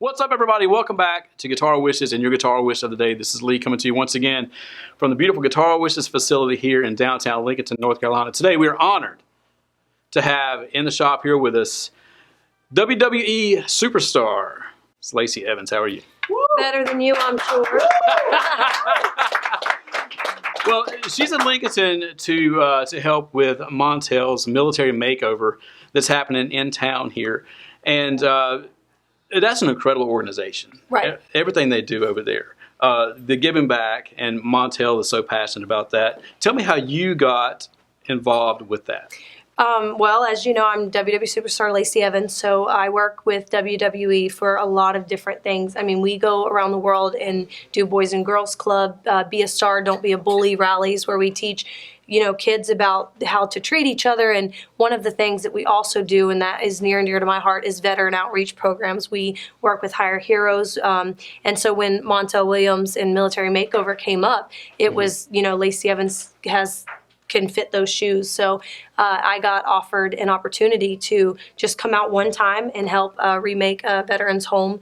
What's up, everybody? Welcome back to Guitar Wishes and your Guitar Wish of the Day. This is Lee coming to you once again from the beautiful Guitar Wishes facility here in downtown Lincoln, North Carolina. Today, we are honored to have in the shop here with us W.W.E. superstar. It's Lacey Evans. How are you? Better than you, I'm sure. Well, she's in Lincoln to help with Montel's military makeover that's happening in town here. And that's an incredible organization. Right. Everything they do over there. The giving back, and Montel is so passionate about that. Tell me how you got involved with that. Well, as you know, I'm WWE superstar Lacey Evans, so I work with WWE for a lot of different things. I mean, we go around the world and do Boys and Girls Club, Be a Star, Don't Be a Bully rallies where we teach, kids about how to treat each other. And one of the things that we also do, and that is near and dear to my heart, is veteran outreach programs. We work with Hire Heroes. And so when Montel Williams and Military Makeover came up, it was, Lacey Evans can fit those shoes. So I got offered an opportunity to just come out one time and help remake a veteran's home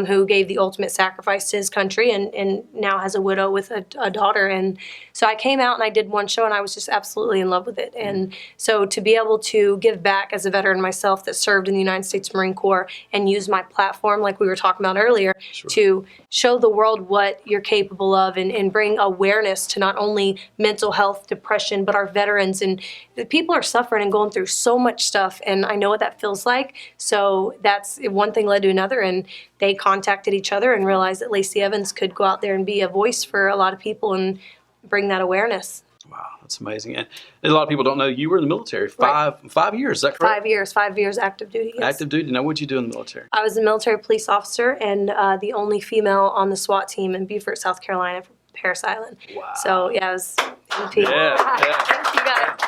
who gave the ultimate sacrifice to his country and now has a widow with a daughter. And so I came out and I did one show and I was just absolutely in love with it. And so to be able to give back as a veteran myself that served in the United States Marine Corps and use my platform, like we were talking about earlier, to show the world what you're capable of and bring awareness to not only mental health, depression, but our veterans. And the people are suffering and going through so much stuff, and I know what that feels like. So that's one thing led to another, and they contacted each other and realized that Lacey Evans could go out there and be a voice for a lot of people and bring that awareness. Wow, that's amazing. And a lot of people don't know you were in the military. Five years, is that correct? 5 years active duty, yes. Active duty. Now, what did you do in the military? I was a military police officer and the only female on the SWAT team in Beaufort, South Carolina, for Parris Island. Wow. So, yeah, I was MP. Yeah. Thank you, guys.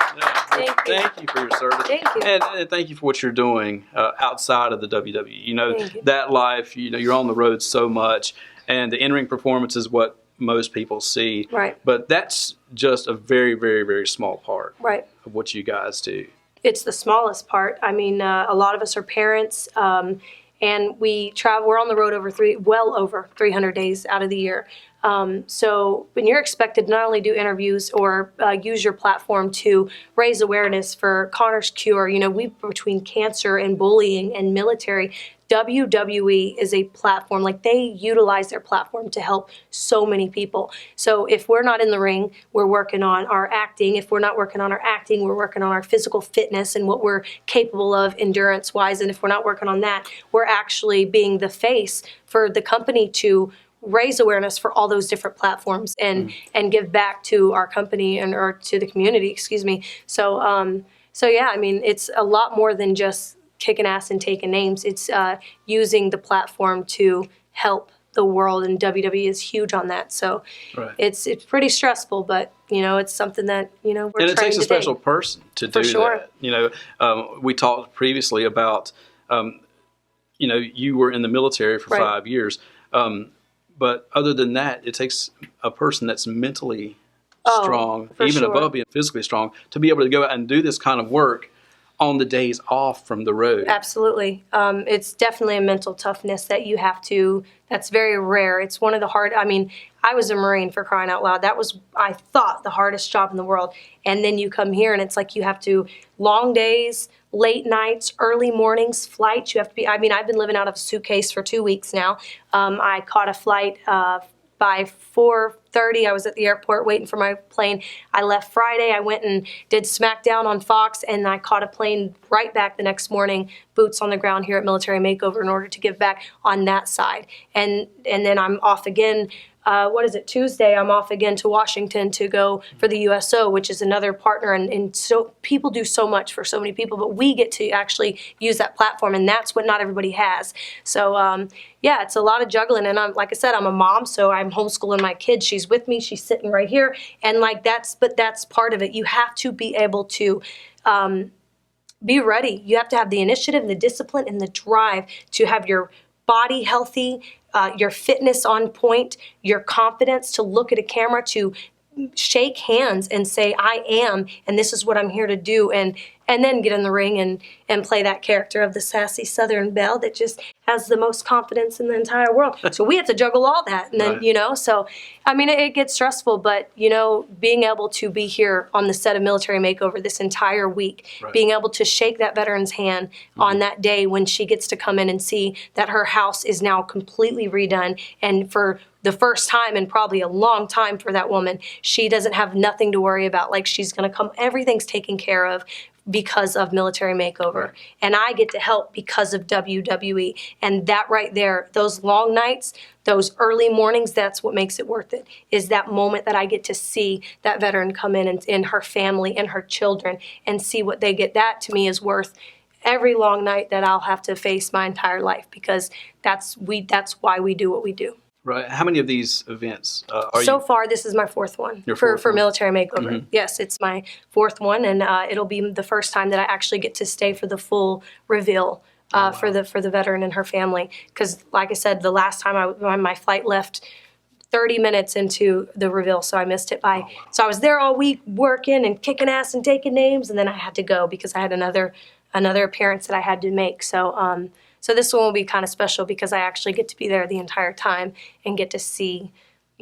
Thank you for your service. Thank you. And thank you for what you're doing outside of the WWE. That life, you're on the road so much, and the in-ring performance is what most people see. Right. But that's just a very, very, very small part of what you guys do. It's the smallest part. I mean, a lot of us are parents, and we travel. We're on the road well over 300 days out of the year. So when you're expected to not only do interviews or use your platform to raise awareness for Connor's Cure, between cancer and bullying and military, WWE is a platform, like they utilize their platform to help so many people. So if we're not in the ring, we're working on our acting. If we're not working on our acting, we're working on our physical fitness and what we're capable of endurance-wise. And if we're not working on that, we're actually being the face for the company to raise awareness for all those different platforms and give back to our company or to the community, excuse me. So yeah, I mean, it's a lot more than just kicking ass and taking names. It's using the platform to help the world, and WWE is huge on that. So it's pretty stressful, but it's something that we're trying to do. And it takes a special person to do that. We talked previously about you were in the military for 5 years. But other than that, it takes a person that's mentally strong, even above being physically strong, to be able to go out and do this kind of work on the days off from the road. Absolutely. It's definitely a mental toughness that you have to, that's very rare. It's one of the hard, I was a Marine, for crying out loud. That was, I thought, the hardest job in the world. And then you come here and it's like you have to, long days, late nights, early mornings, flights. You have to be, I've been living out of a suitcase for 2 weeks now. I caught a flight by 4:30. I was at the airport waiting for my plane. I left Friday. I went and did SmackDown on Fox, and I caught a plane right back the next morning, boots on the ground here at Military Makeover in order to give back on that side. And then I'm off again. Tuesday, I'm off again to Washington to go for the USO, which is another partner. And so people do so much for so many people, but we get to actually use that platform, and that's what not everybody has. So, yeah, it's a lot of juggling. And like I said, I'm a mom, so I'm homeschooling my kid. She's with me. She's sitting right here. And that's part of it. You have to be able to be ready. You have to have the initiative, the discipline, and the drive to have your body healthy, your fitness on point, your confidence to look at a camera, to shake hands and say, I am, and this is what I'm here to do. And and then get in the ring and play that character of the sassy Southern belle that just has the most confidence in the entire world. So we have to juggle all that. And then, Right. so, I mean, it gets stressful, but, being able to be here on the set of Military Makeover this entire week, Right. being able to shake that veteran's hand on that day when she gets to come in and see that her house is now completely redone, and for the first time in probably a long time for that woman, she doesn't have nothing to worry about. Like, she's going to come, everything's taken care of because of Military Makeover. Right. And I get to help because of WWE. And that right there, those long nights, those early mornings, that's what makes it worth it, is that moment that I get to see that veteran come in and her family and her children and see what they get. That to me is worth every long night that I'll have to face my entire life, because that's why we do what we do. Right. How many of these events are So you? far, this is my fourth one Your for fourth one. Military Makeover. Yes, it's my fourth one, and it'll be the first time that I actually get to stay for the full reveal for the veteran and her family. Because, like I said, the last time my flight left 30 minutes into the reveal, so I missed it by. So I was there all week working and kicking ass and taking names, and then I had to go because I had another appearance that I had to make. So this one will be kind of special because I actually get to be there the entire time and get to see,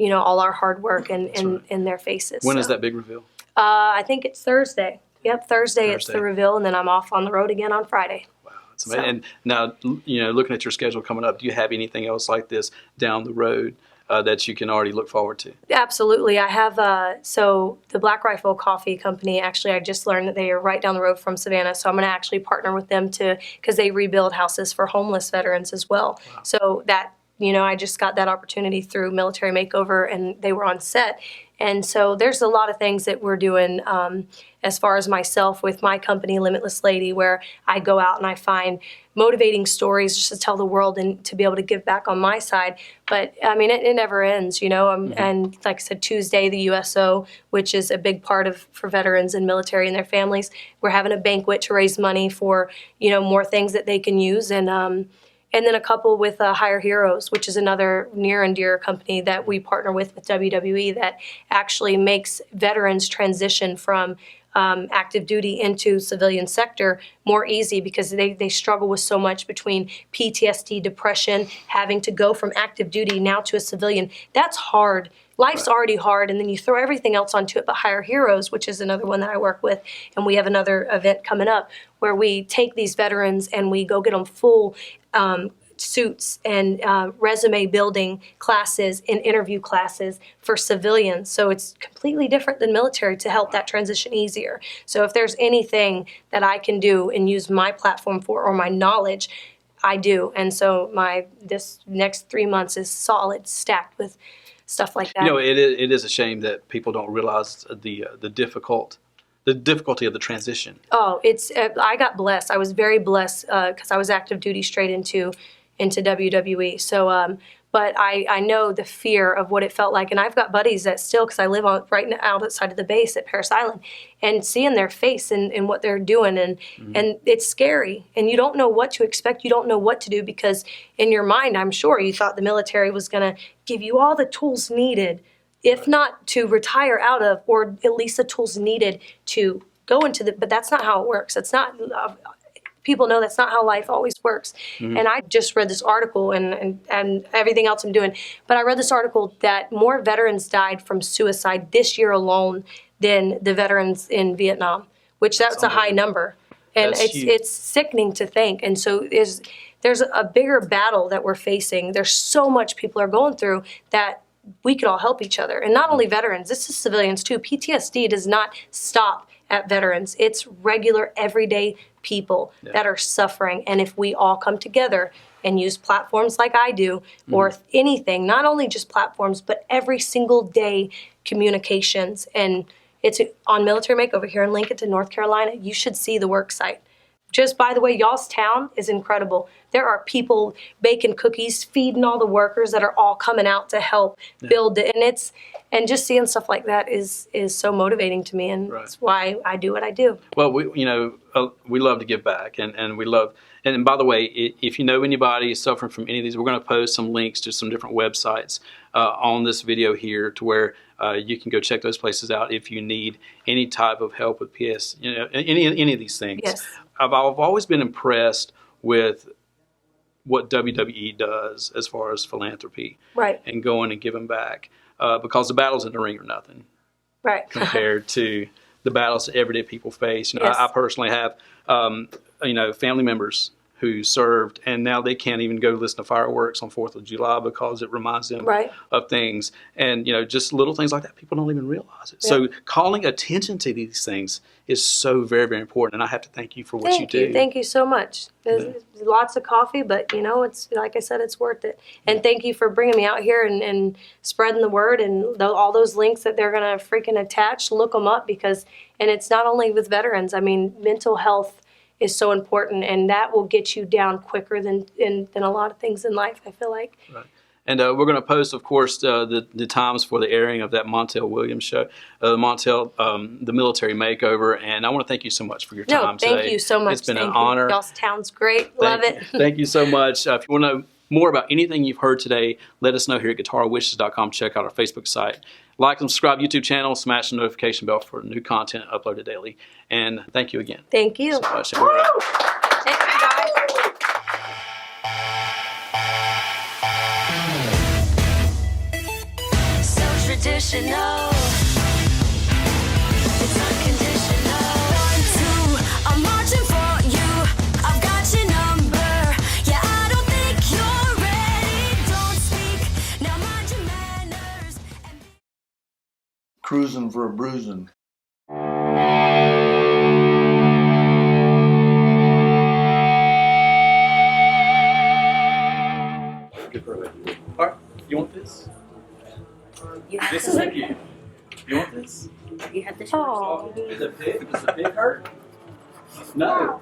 all our hard work in their faces. When is that big reveal? I think it's Thursday. Yep, Thursday it's the reveal, and then I'm off on the road again on Friday. Wow, that's amazing. And now, looking at your schedule coming up, do you have anything else like this down the road that you can already look forward to? Absolutely. I have, so the Black Rifle Coffee Company, actually, I just learned that they are right down the road from Savannah. So I'm going to actually partner with them because they rebuild houses for homeless veterans as well. Wow. So that, I just got that opportunity through Military Makeover, and they were on set. And so there's a lot of things that we're doing as far as myself with my company, Limitless Lady, where I go out and I find motivating stories just to tell the world and to be able to give back on my side. But, I mean, it never ends, And like I said, Tuesday, the USO, which is a big part for veterans and military and their families, we're having a banquet to raise money for, more things that they can use. And then a couple with Higher Heroes, which is another near and dear company that we partner with W.W.E. that actually makes veterans transition from active duty into civilian sector more easy, because they struggle with so much between PTSD, depression, having to go from active duty now to a civilian. That's hard. Life's already hard, and then you throw everything else onto it. But Higher Heroes, which is another one that I work with, and we have another event coming up where we take these veterans and we go get them full suits and resume building classes and interview classes for civilians. So it's completely different than military to help that transition easier. So if there's anything that I can do and use my platform for, or my knowledge, I do. And so this next 3 months is solid, stacked with stuff like that. It is a shame that people don't realize the difficulty of the transition. Oh, I got blessed. I was very blessed because I was active duty straight into WWE. So, but I know the fear of what it felt like, and I've got buddies that still, because I live right outside of the base at Parris Island, and seeing their face and what they're doing, and it's scary, and you don't know what to expect. You don't know what to do, because in your mind, I'm sure you thought the military was going to give you all the tools needed, if not to retire out of, or at least the tools needed to go into but that's not how it works. It's not. People know that's not how life always works. Mm-hmm. And I just read this article and everything else I'm doing, but I read this article that more veterans died from suicide this year alone than the veterans in Vietnam, which that's a high number. And it's sickening to think. And so there's a bigger battle that we're facing. There's so much people are going through that we could all help each other. And not only veterans, this is civilians too. PTSD does not stop at veterans. It's regular, everyday people that are suffering. And if we all come together and use platforms like I do, or anything, not only just platforms, but every single day communications. And it's on Military Makeover here in Lincoln, North Carolina. You should see the work site. just by the way, y'all's town is incredible. There are people baking cookies, feeding all the workers that are all coming out to help build it. And just seeing stuff like that is so motivating to me, and that's why I do what I do. Well, we love to give back, and we love. And by the way, if you know anybody suffering from any of these, we're going to post some links to some different websites on this video here, to where you can go check those places out if you need any type of help with PS, any of these things. Yes. I've always been impressed with what WWE does as far as philanthropy, right, and going and giving back, because the battles in the ring are nothing, right, compared to the battles that everyday people face. Yes. I personally have, family members who served, and now they can't even go listen to fireworks on 4th of July because it reminds them of things. And, just little things like that, people don't even realize it. Yeah. So calling attention to these things is so very, very important. And I have to thank you for what you do. Thank you so much. There's lots of coffee, but, it's, like I said, it's worth it. And thank you for bringing me out here and spreading the word, and all those links that they're going to freaking attach, look them up, because, and it's not only with veterans. I mean, mental health is so important, and that will get you down quicker than a lot of things in life, I feel like. Right. And we're going to post, of course, the times for the airing of that Montel Williams show, the military makeover. And I want to thank you so much for your time today. Thank you so much. It's been an honor. Y'all's town's great. Love it. Thank you so much. If you want to know more about anything you've heard today, let us know here at guitarwishes.com. Check out our Facebook site. Like and subscribe YouTube channel. Smash the notification bell for new content uploaded daily. And thank you again. Thank you. So much. Thank you, guys. So traditional. It's unconditional. 1, 2, I'm marching for you. I've got your number. Yeah, I don't think you're ready. Don't speak. Now mind your manners. Cruising for a bruising. All right, you want this? This is for you. You want this? You have the Oh. Does the pig hurt? No.